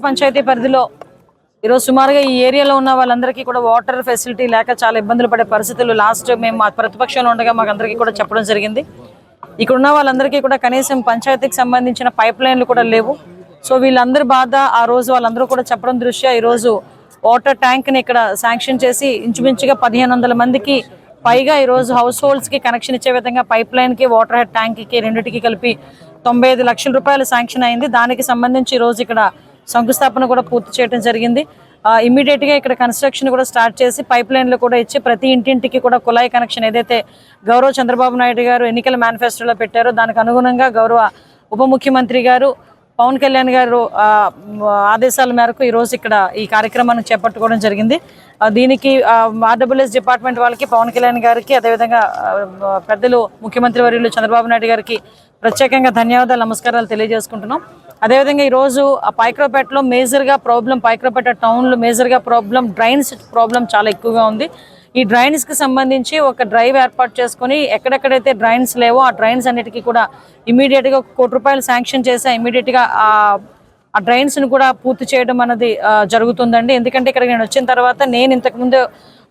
పంచాయతీ పరిధిలో ఈరోజు సుమారుగా ఈ ఏరియాలో ఉన్న వాళ్ళందరికీ కూడా వాటర్ ఫెసిలిటీ లేక చాలా ఇబ్బందులు పడే పరిస్థితులు లాస్ట్ మేము ప్రతిపక్షంలో ఉండగా మాకు అందరికీ కూడా చెప్పడం జరిగింది. ఇక్కడ ఉన్న వాళ్ళందరికీ కూడా కనీసం పంచాయతీకి సంబంధించిన పైప్ లైన్లు కూడా లేవు. సో వీళ్ళందరి బాధ ఆ రోజు వాళ్ళందరూ కూడా చెప్పడం దృష్ట్యా ఈరోజు వాటర్ ట్యాంక్ని ఇక్కడ శాంక్షన్ చేసి ఇంచుమించుగా 1500 మందికి పైగా ఈరోజు హౌస్ హోల్డ్స్కి కనెక్షన్ ఇచ్చే విధంగా పైప్ లైన్కి వాటర్ హెడ్ ట్యాంక్కి రెండింటికి కలిపి 95 లక్షల రూపాయలు శాంక్షన్ అయింది. దానికి సంబంధించి ఈరోజు ఇక్కడ శంకుస్థాపన కూడా పూర్తి చేయడం జరిగింది. ఇమీడియట్గా ఇక్కడ కన్స్ట్రక్షన్ కూడా స్టార్ట్ చేసి పైప్ లైన్లు కూడా ఇచ్చి ప్రతి ఇంటింటికి కూడా కుళాయి కనెక్షన్ ఏదైతే గౌరవ చంద్రబాబు నాయుడు గారు ఎన్నికల మేనిఫెస్టోలో పెట్టారో దానికి అనుగుణంగా గౌరవ ఉప ముఖ్యమంత్రి గారు పవన్ కళ్యాణ్ గారు ఆదేశాల మేరకు ఈరోజు ఇక్కడ ఈ కార్యక్రమాన్ని చేపట్టుకోవడం జరిగింది. దీనికి ఆర్డబ్ల్యూఎస్ డిపార్ట్మెంట్ వాళ్ళకి, పవన్ కళ్యాణ్ గారికి, అదేవిధంగా పెద్దలు ముఖ్యమంత్రి వర్యులు చంద్రబాబు నాయుడు గారికి ప్రత్యేకంగా ధన్యవాదాలు, నమస్కారాలు తెలియజేసుకుంటున్నాం. అదేవిధంగా ఈరోజు పైక్రోపేటలో మేజర్గా ప్రాబ్లం, పైక్రోపేట టౌన్లో మేజర్గా ప్రాబ్లం డ్రైన్స్ ప్రాబ్లం చాలా ఎక్కువగా ఉంది. ఈ డ్రైన్స్కి సంబంధించి ఒక డ్రైవ్ ఏర్పాటు చేసుకొని ఎక్కడెక్కడైతే డ్రైన్స్ లేవో ఆ డ్రైన్స్ అన్నిటికీ కూడా ఇమీడియట్గా 1 కోటి రూపాయలు శాంక్షన్ చేసి ఇమీడియట్గా ఆ డ్రైన్స్ను కూడా పూర్తి చేయడం అన్నది జరుగుతుందండి. ఎందుకంటే ఇక్కడ నేను వచ్చిన తర్వాత నేను ఇంతకుముందు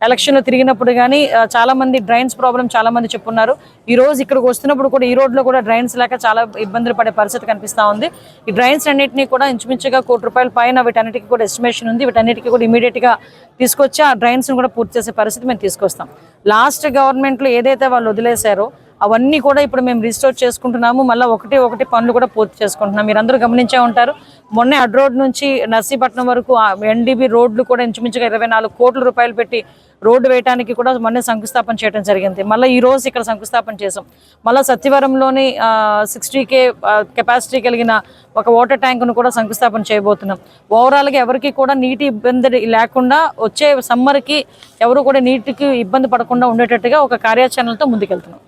ఎలక్షన్లో తిరిగినప్పుడు కానీ చాలామంది డ్రైన్స్ ప్రాబ్లం చాలామంది చెప్పున్నారు. ఈరోజు ఇక్కడికి వస్తున్నప్పుడు కూడా ఈ రోడ్లో కూడా డ్రైన్స్ లేక చాలా ఇబ్బందులు పడే పరిస్థితి కనిపిస్తూ ఉంది. ఈ డ్రైన్స్ అన్నింటినీ కూడా ఇంచుమించుగా 1 కోటి రూపాయల పైన వీటన్నిటికీ కూడా ఎస్టిమేషన్ ఉంది. వీటన్నిటికీ కూడా ఇమీడియట్గా తీసుకొచ్చి ఆ డ్రైన్స్ను కూడా పూర్తి చేసే పరిస్థితి మేము తీసుకొస్తాం. లాస్ట్ గవర్నమెంట్లో ఏదైతే వాళ్ళు వదిలేశారో అవన్నీ కూడా ఇప్పుడు మేము రిస్టోర్ చేసుకుంటున్నాము. మళ్ళీ ఒకటి పనులు కూడా పూర్తి చేసుకుంటున్నాం. మీరు అందరూ గమనించే ఉంటారు, మొన్నే అడ్ రోడ్ నుంచి నర్సీపట్నం వరకు ఎన్డీబీ రోడ్లు కూడా ఇంచుమించుగా 24 కోట్ల రూపాయలు పెట్టి రోడ్డు వేయడానికి కూడా మొన్నే శంకుస్థాపన చేయడం జరిగింది. మళ్ళీ ఈ రోజు ఇక్కడ శంకుస్థాపన చేసాం. మళ్ళీ సత్యవరంలోని 60K కెపాసిటీ కలిగిన ఒక వాటర్ ట్యాంకును కూడా శంకుస్థాపన చేయబోతున్నాం. ఓవరాల్గా ఎవరికి కూడా నీటి ఇబ్బంది లేకుండా వచ్చే సమ్మర్కి ఎవరు కూడా నీటికి ఇబ్బంది పడకుండా ఉండేటట్టుగా ఒక కార్యాచరణలతో ముందుకెళ్తున్నాం.